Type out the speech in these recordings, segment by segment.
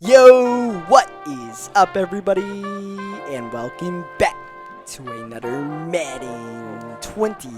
Yo, what is up, everybody? And welcome back to another Madden 20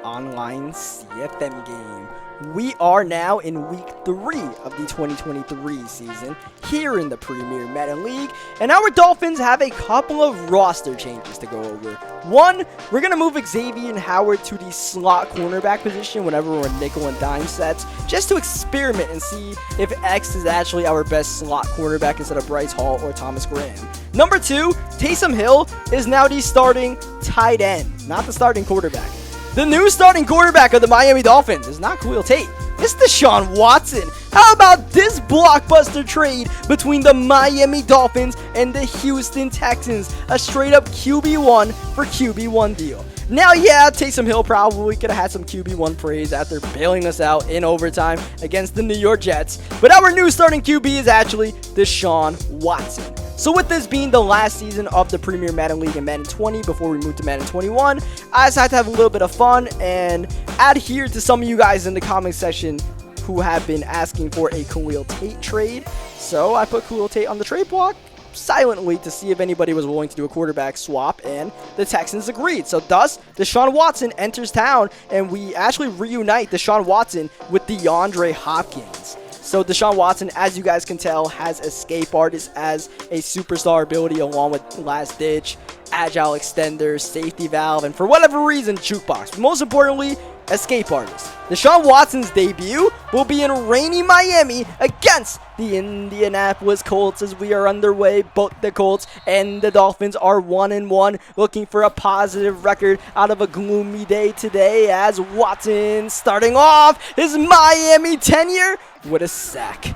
online CFM game. We are now in week 3 of the 2023 season here in the Premier Madden League, and our Dolphins have a couple of roster changes to go over. One, we're going to move Xavier Howard to the slot cornerback position whenever we're in nickel and dime sets, just to experiment and see if X is actually our best slot cornerback instead of Bryce Hall or Thomas Graham. Number 2, Taysom Hill is now the starting tight end, not the starting quarterback. The new starting quarterback of the Miami Dolphins is not Khalil Tate, it's Deshaun Watson. How about this blockbuster trade between the Miami Dolphins and the Houston Texans? A straight up QB1 for QB1 deal. Now, yeah, Taysom Hill probably could have had some QB1 praise after bailing us out in overtime against the New York Jets, but our new starting QB is actually Deshaun Watson. So with this being the last season of the Premier Madden League in Madden 20 before we move to Madden 21, I decided to have a little bit of fun and adhere to some of you guys in the comment section who have been asking for a Khalil Tate trade. So I put Khalil Tate on the trade block silently to see if anybody was willing to do a quarterback swap, and the Texans agreed. So thus, Deshaun Watson enters town, and we actually reunite Deshaun Watson with DeAndre Hopkins. So Deshaun Watson, as you guys can tell, has escape artist as a superstar ability along with last ditch, agile extender, safety valve, and for whatever reason, jukebox. But most importantly, escape artist. Deshaun Watson's debut will be in rainy Miami against the Indianapolis Colts as we are underway. Both the Colts and the Dolphins are 1-1, looking for a positive record out of a gloomy day today as Watson starting off his Miami tenure with a sack.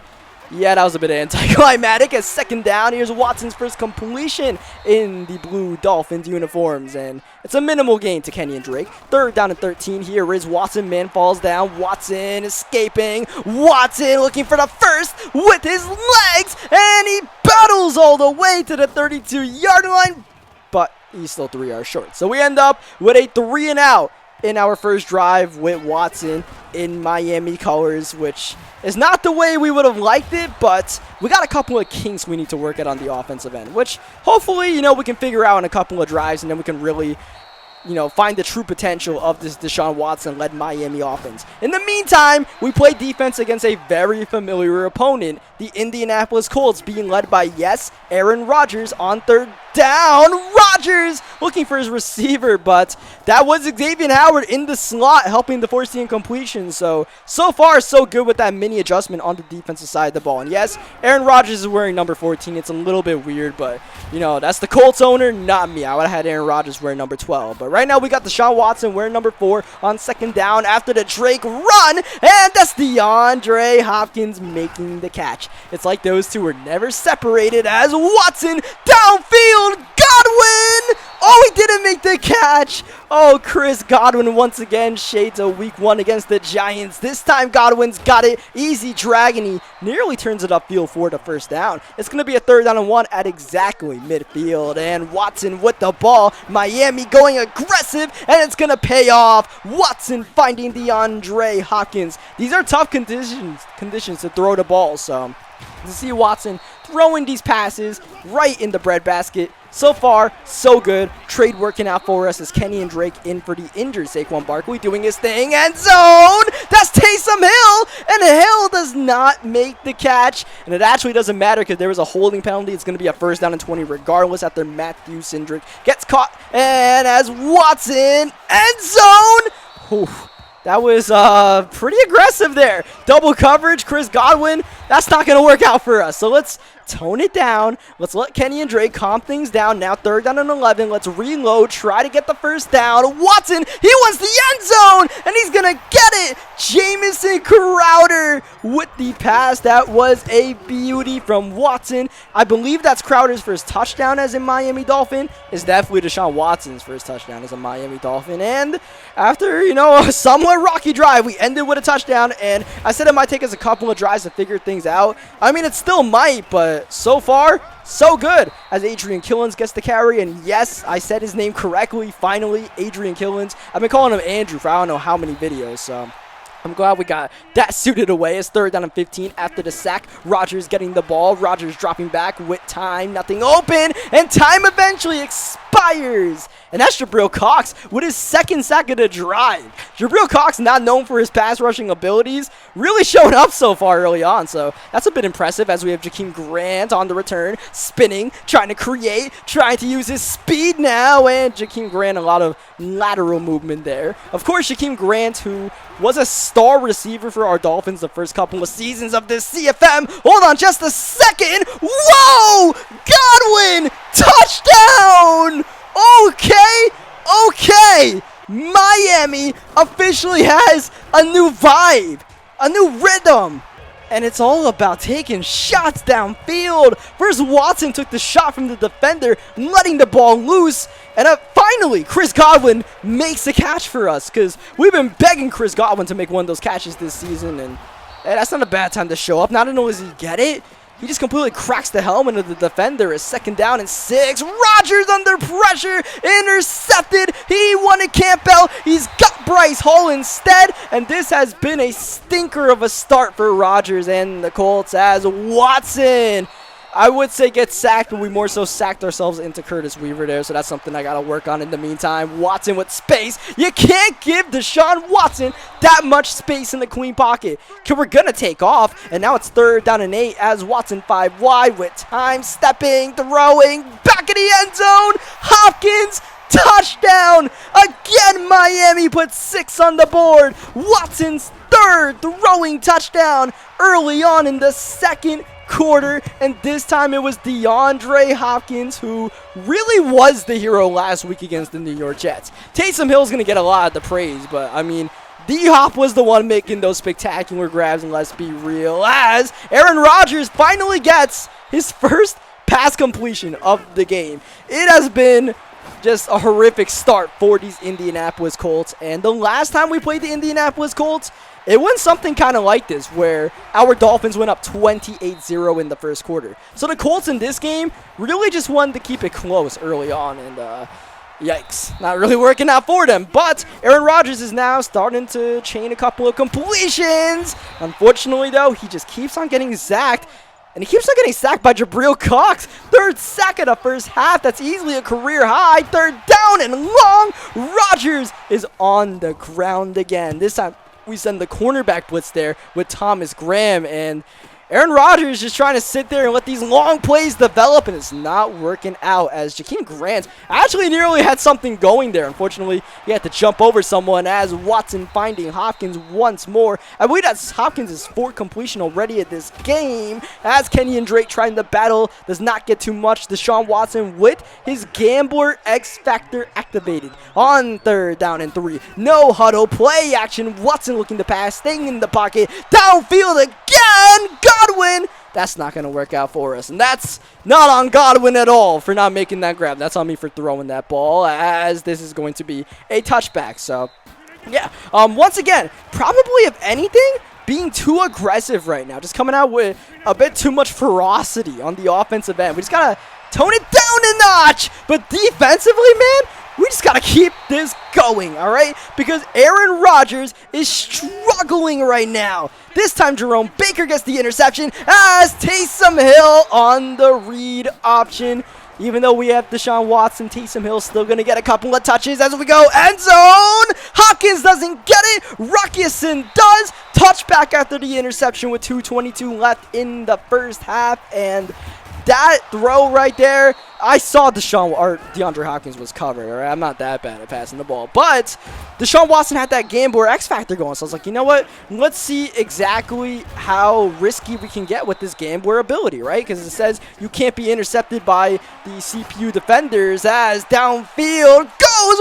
Yeah, that was a bit anticlimactic. As second down, here's Watson's first completion in the blue Dolphins uniforms, and it's a minimal gain to Kenyon Drake. Third down and 13. Here is Watson. Man falls down. Watson escaping. Watson looking for the first with his legs, and he battles all the way to the 32-yard line, but he's still 3 yards short. So we end up with a 3-and-out in our first drive with Watson in Miami colors, which is not the way we would have liked it, but we got a couple of kinks we need to work at on the offensive end, which hopefully, we can figure out in a couple of drives, and then we can really, find the true potential of this Deshaun Watson-led Miami offense. In the meantime, we play defense against a very familiar opponent, the Indianapolis Colts, being led by, yes, Aaron Rodgers on third down. Rodgers looking for his receiver, but that was Xavier Howard in the slot helping to force the incompletion. So far, so good with that mini adjustment on the defensive side of the ball. And yes, Aaron Rodgers is wearing number 14. It's a little bit weird, but, that's the Colts owner, not me. I would have had Aaron Rodgers wearing number 12. But right now, we got Deshaun Watson wearing number 4 on second down after the Drake run, and that's DeAndre Hopkins making the catch. It's like those two were never separated as Watson downfield. Godwin! Oh, he didn't make the catch. Oh, Chris Godwin once again shades of week 1 against the Giants. This time Godwin's got it. Easy drag, and he nearly turns it upfield for the first down. It's going to be a 3rd down and 1 at exactly midfield. And Watson with the ball. Miami going aggressive, and it's going to pay off. Watson finding DeAndre Hopkins. These are tough conditions to throw the ball, so to see Watson throwing these passes right in the breadbasket. So far, so good. Trade working out for us as Kenny and Drake in for the injured Saquon Barkley doing his thing. End zone! That's Taysom Hill! And Hill does not make the catch. And it actually doesn't matter because there was a holding penalty. It's going to be a 1st down and 20 regardless after Matthew Cindric gets caught. And as Watson, end zone! Oof. That was pretty aggressive there. Double coverage, Chris Godwin. That's not going to work out for us. So let's tone it down. Let's let Kenny and Drake calm things down. Now 3rd down and 11. Let's reload. Try to get the 1st down. Watson, he wants the end zone, and he's going to get it. Jamison Crowder with the pass. That was a beauty from Watson. I believe that's Crowder's first touchdown as a Miami Dolphin. It's definitely Deshaun Watson's first touchdown as a Miami Dolphin. And after, a somewhat rocky drive, we ended with a touchdown, and I said it might take us a couple of drives to figure things out. I mean, it still might, but so far, so good as Adrian Killens gets the carry. And yes, I said his name correctly. Finally, Adrian Killens. I've been calling him Andrew for I don't know how many videos, so I'm glad we got that suited away. It's 3rd down and 15 after the sack. Rodgers getting the ball. Rodgers dropping back with time. Nothing open. And time eventually expires. And that's Jabril Cox with his 2nd sack of the drive. Jabril Cox, not known for his pass rushing abilities, really showing up so far early on. So that's a bit impressive as we have Jakeem Grant on the return, spinning, trying to create, trying to use his speed now. And Jakeem Grant, a lot of lateral movement there. Of course, Jakeem Grant, who was a star receiver for our Dolphins the first couple of seasons of this CFM. Hold on just a second. Whoa! Godwin! Touchdown! Okay. Miami officially has a new vibe, a new rhythm. And it's all about taking shots downfield. First, Watson took the shot from the defender, letting the ball loose. And finally, Chris Godwin makes a catch for us, because we've been begging Chris Godwin to make one of those catches this season. And that's not a bad time to show up. Not only does he get it, he just completely cracks the helmet of the defender. It's 2nd down and 6. Rodgers under pressure. Intercepted. He wanted Campbell. He's got Bryce Hall instead. And this has been a stinker of a start for Rodgers and the Colts as Watson, I would say, gets sacked, but we more so sacked ourselves into Curtis Weaver there, so that's something I got to work on in the meantime. Watson with space. You can't give Deshaun Watson that much space in the clean pocket. We're going to take off, and now it's 3rd down and 8 as Watson 5 wide with time, stepping, throwing, back in the end zone. Hopkins, touchdown. Again, Miami puts 6 on the board. Watson's 3rd throwing touchdown early on in the 2nd quarter, and this time it was DeAndre Hopkins who really was the hero last week against the New York Jets. Taysom Hill's going to get a lot of the praise, but I mean, D-Hop was the one making those spectacular grabs, and let's be real, as Aaron Rodgers finally gets his first pass completion of the game. It has been just a horrific start for these Indianapolis Colts, and the last time we played the Indianapolis Colts, it went something kind of like this, where our Dolphins went up 28-0 in the first quarter. So the Colts in this game really just wanted to keep it close early on, and yikes, not really working out for them. But Aaron Rodgers is now starting to chain a couple of completions. Unfortunately, though, he just keeps on getting sacked. And he keeps on getting sacked by Jabril Cox. 3rd sack of the first half. That's easily a career high. 3rd down and long. Rodgers is on the ground again. This time we send the cornerback blitz there with Thomas Graham, and Aaron Rodgers just trying to sit there and let these long plays develop, and it's not working out as Jakeem Grant actually nearly had something going there. Unfortunately, he had to jump over someone as Watson finding Hopkins once more. I believe that's Hopkins' 4th completion already at this game as Kenyon Drake trying to battle, does not get too much. Deshaun Watson with his Gambler X Factor activated on 3rd down and 3. No huddle, play action. Watson looking to pass, staying in the pocket, downfield again. Godwin, that's not going to work out for us. And that's not on Godwin at all for not making that grab. That's on me for throwing that ball, as this is going to be a touchback. So, yeah, once again, probably, if anything, being too aggressive right now. Just coming out with a bit too much ferocity on the offensive end. We just got to tone it down a notch. But defensively, man, we just got to keep this going, all right? Because Aaron Rodgers is struggling right now. This time, Jerome Baker gets the interception as Taysom Hill on the read option. Even though we have Deshaun Watson, Taysom Hill still going to get a couple of touches as we go end zone. Hopkins doesn't get it. Ruckuson does. Touchback after the interception with 2:22 left in the first half. And that throw right there, I saw DeAndre Hopkins was covered. All right? I'm not that bad at passing the ball. But Deshaun Watson had that Gambler X Factor going. So I was like, you know what? Let's see exactly how risky we can get with this Gambler ability, right? Because it says you can't be intercepted by the CPU defenders, as downfield goes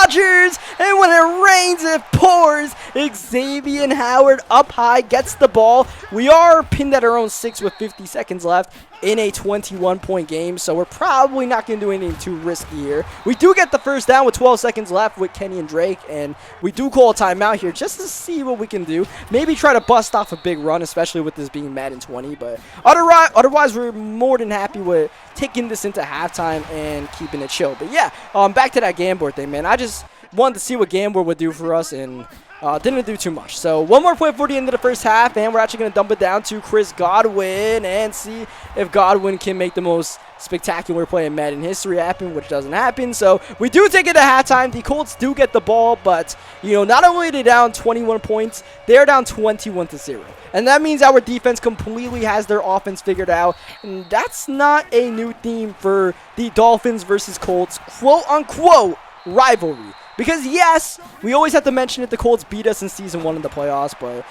Rodgers. And when it rains, it pours. Xavier Howard up high, gets the ball. We are pinned at our own 6 with 50 seconds left in a 21-point game, so we're probably not going to do anything too risky here. We do get the first down with 12 seconds left with Kenyon Drake, and we do call a timeout here just to see what we can do. Maybe try to bust off a big run, especially with this being Madden 20, but otherwise we're more than happy with taking this into halftime and keeping it chill. But yeah, back to that Gambler thing, man. I just wanted to see what Gambler would do for us, and didn't do too much. So 1 more play before the end of the first half, and we're actually going to dump it down to Chris Godwin and see if Godwin can make the most spectacular play in Madden history happen, which doesn't happen. So we do take it to halftime. The Colts do get the ball, but not only are they down 21 points, they're down 21-0. And that means our defense completely has their offense figured out. And that's not a new theme for the Dolphins versus Colts quote-unquote rivalry. Because, yes, we always have to mention that the Colts beat us in Season 1 in the playoffs, but,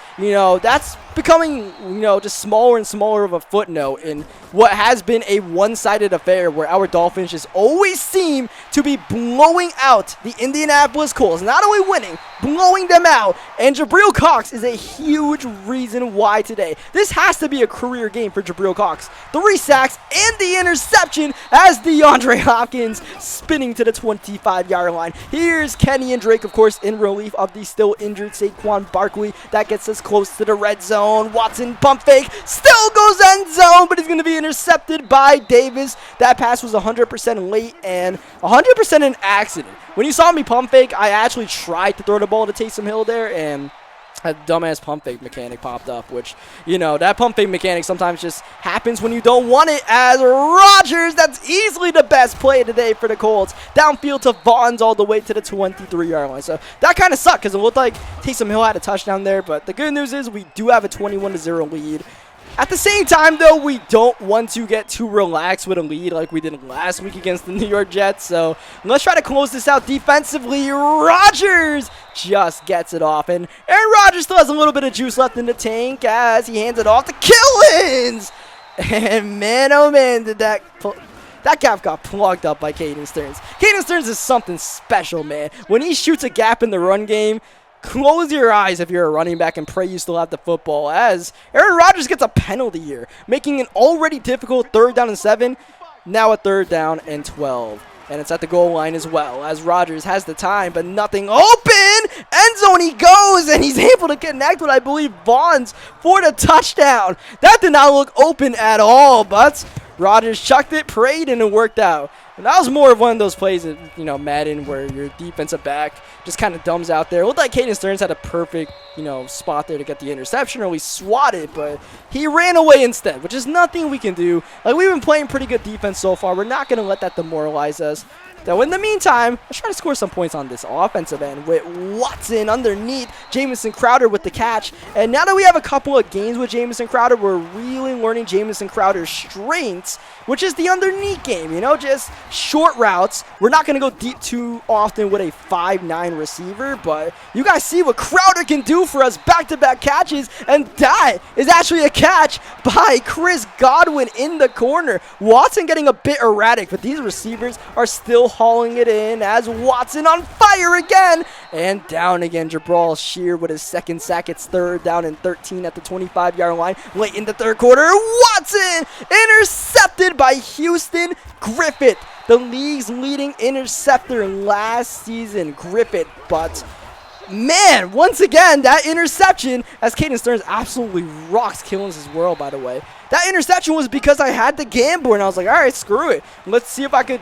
that's becoming, just smaller and smaller of a footnote in what has been a one-sided affair where our Dolphins just always seem to be blowing out the Indianapolis Colts. Not only winning, blowing them out. And Jabril Cox is a huge reason why today. This has to be a career game for Jabril Cox. 3 sacks and the interception as DeAndre Hopkins spinning to the 25-yard line. Here's Kenny and Drake, of course, in relief of the still injured Saquon Barkley. That gets us close to the red zone. Watson pump fake, still goes end zone, but he's going to be intercepted by Davis. That pass was 100% late and 100% an accident. When you saw me pump fake, I actually tried to throw the ball to Taysom Hill there, and a dumbass pump fake mechanic popped up, which, that pump fake mechanic sometimes just happens when you don't want it. As Rodgers, that's easily the best play today for the Colts. Downfield to Vaughns all the way to the 23-yard line. So that kind of sucked because it looked like Taysom Hill had a touchdown there, but the good news is we do have a 21-0 lead. At the same time, though, we don't want to get too relaxed with a lead like we did last week against the New York Jets. So let's try to close this out defensively. Rodgers just gets it off. And Aaron Rodgers still has a little bit of juice left in the tank as he hands it off to Killins. And man, oh man, did that gap got plugged up by Caden Stearns. Caden Stearns is something special, man. When he shoots a gap in the run game, close your eyes if you're a running back and pray you still have the football, as Aaron Rodgers gets a penalty here, making an already difficult 3rd down and 7, now a 3rd down and 12. And it's at the goal line as well, as Rodgers has the time, but nothing open. End zone he goes, and he's able to connect with, I believe, Vaughns for the touchdown. That did not look open at all, but Rodgers chucked it, prayed, and it worked out. And that was more of one of those plays that, Madden, where your defensive back just kind of dumbs out there. It looked like Caden Stearns had a perfect, spot there to get the interception, or at least swat it, but he ran away instead, which is nothing we can do. Like, we've been playing pretty good defense so far. We're not going to let that demoralize us. Though in the meantime, let's try to score some points on this offensive end with Watson underneath, Jamison Crowder with the catch. And now that we have a couple of games with Jamison Crowder, we're really learning Jamison Crowder's strengths, which is the underneath game, just short routes. We're not going to go deep too often with a 5'9" receiver, but you guys see what Crowder can do for us, back-to-back catches, and that is actually a catch by Chris Godwin in the corner. Watson getting a bit erratic, but these receivers are still hauling it in as Watson on fire again, and down again. Jabril Shear with his 2nd sack. It's 3rd down and 13 at the 25-yard line late in the 3rd quarter. Watson intercepted by Houston Griffith, the league's leading interceptor last season. Griffith, but man, once again, that interception, as Caden Stearns absolutely rocks Killins' world, by the way. That interception was because I had the Gambler, and I was like, all right, screw it. Let's see if I could,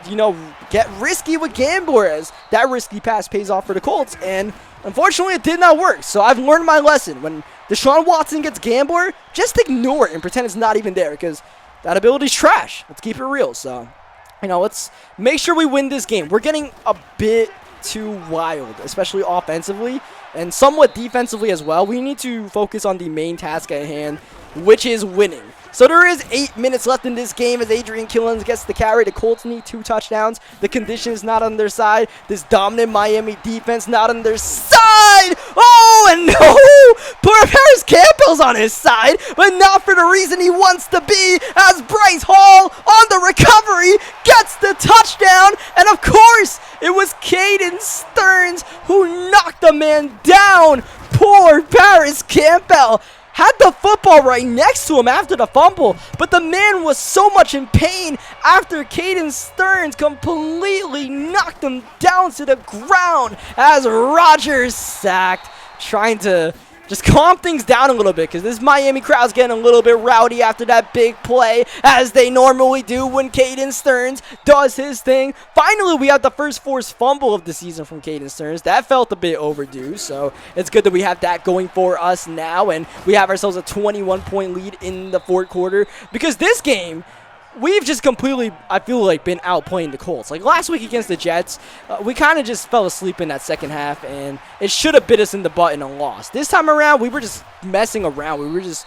get risky with Gambler, as that risky pass pays off for the Colts. And unfortunately, it did not work. So I've learned my lesson. When Deshaun Watson gets Gambler, just ignore it and pretend it's not even there, because that ability's trash. Let's keep it real. So, let's make sure we win this game. We're getting a bit too wild, especially offensively and somewhat defensively as well. We need to focus on the main task at hand, which is winning. So there is 8 minutes left in this game as Adrian Killins gets the carry. The Colts need 2 touchdowns. The conditions not on their side. This dominant Miami defense not on their side. Oh, and no! Poor Paris Campbell's on his side, but not for the reason he wants to be, as Bryce Hall on the recovery gets the touchdown. And of course, it was Caden Stearns who knocked the man down. Poor Paris Campbell had the football right next to him after the fumble, but the man was so much in pain after Caden Stearns completely knocked him down to the ground as Rodgers sacked, trying to just calm things down a little bit, because this Miami crowd's getting a little bit rowdy after that big play, as they normally do when Caden Stearns does his thing. Finally, we have the first forced fumble of the season from Caden Stearns. That felt a bit overdue, so it's good that we have that going for us now, and we have ourselves a 21-point lead in the fourth quarter, because this game, we've just completely, I feel like, been outplaying the Colts. Like last week against the Jets, we kind of just fell asleep in that second half, and it should have bit us in the butt and a loss. This time around, we were just messing around. We were just,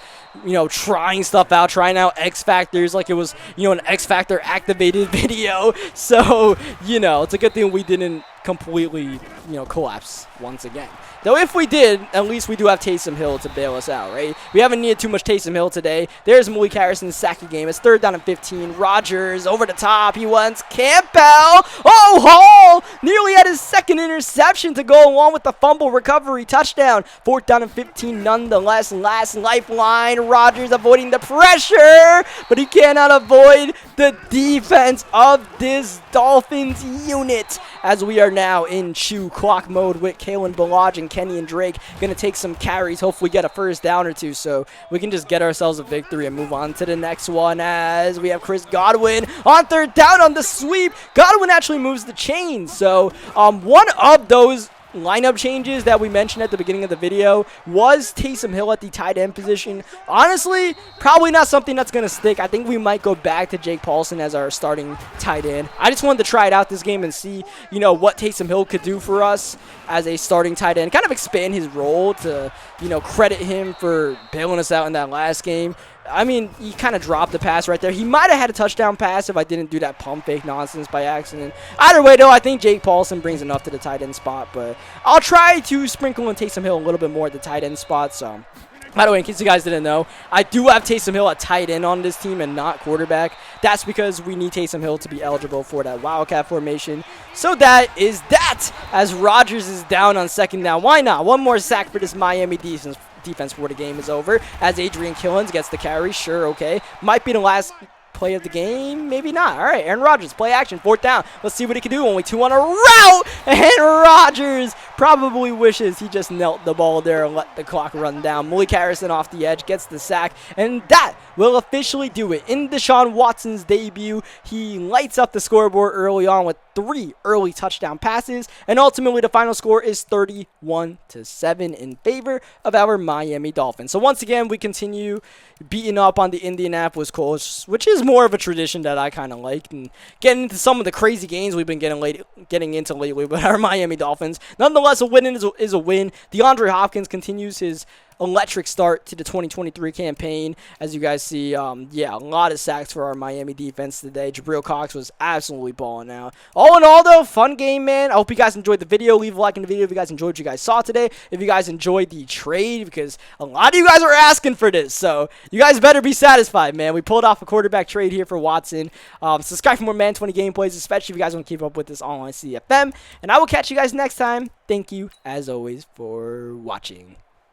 trying stuff out, trying out X Factors like it was, an X Factor activated video. So, it's a good thing we didn't completely, collapse once again. Though if we did, at least we do have Taysom Hill to bail us out, right? We haven't needed too much Taysom Hill today. There's Malik Harrison's sacky game. It's 3rd down and 15. Rodgers over the top. He wants Campbell. Oh, Hall nearly had his second interception to go along with the fumble recovery touchdown. 4th down and 15 nonetheless. Last lifeline. Rodgers avoiding the pressure, but he cannot avoid the defense of this Dolphins unit, as we are now in chew clock mode with Kalen Balaj and Kenny and Drake going to take some carries, hopefully get a first down or two, so we can just get ourselves a victory and move on to the next one, as we have Chris Godwin on 3rd down on the sweep. Godwin actually moves the chain, so one of those lineup changes that we mentioned at the beginning of the video was Taysom Hill at the tight end position. Honestly, probably not something that's going to stick. I think we might go back to Jake Paulson as our starting tight end. I just wanted to try it out this game and see, what Taysom Hill could do for us as a starting tight end. Kind of expand his role to, credit him for bailing us out in that last game. I mean, he kind of dropped the pass right there. He might have had a touchdown pass if I didn't do that pump fake nonsense by accident. Either way, though, I think Jake Paulson brings enough to the tight end spot, but I'll try to sprinkle in Taysom Hill a little bit more at the tight end spot. So, by the way, in case you guys didn't know, I do have Taysom Hill at tight end on this team and not quarterback. That's because we need Taysom Hill to be eligible for that Wildcat formation. So that is that, as Rodgers is down on 2nd down. Why not? One more sack for this Miami defense before the game is over, as Adrian Killens gets the carry. Sure, okay. Might be the last play of the game, maybe not. All right, Aaron Rodgers, play action, 4th down. Let's see what he can do. Only 2 on a route, and Rodgers probably wishes he just knelt the ball there and let the clock run down. Malik Harrison off the edge gets the sack, and that will officially do it. In Deshaun Watson's debut, he lights up the scoreboard early on with 3 early touchdown passes, and ultimately the final score is 31-7 in favor of our Miami Dolphins. So once again, we continue beating up on the Indianapolis Colts, which is more of a tradition that I kind of like, and getting into some of the crazy games we've been getting into lately with our Miami Dolphins. Nonetheless, a win is a win. DeAndre Hopkins continues his electric start to the 2023 campaign. As you guys see, a lot of sacks for our Miami defense today. Jabril Cox was absolutely balling out. All in all, though, fun game, man. I hope you guys enjoyed the video. Leave a like in the video if you guys enjoyed what you guys saw today. If you guys enjoyed the trade, because a lot of you guys are asking for this, so you guys better be satisfied, man. We pulled off a quarterback trade here for Watson. Subscribe for more Madden 20 gameplays, especially if you guys want to keep up with this online CFM. And I will catch you guys next time. Thank you, as always, for watching.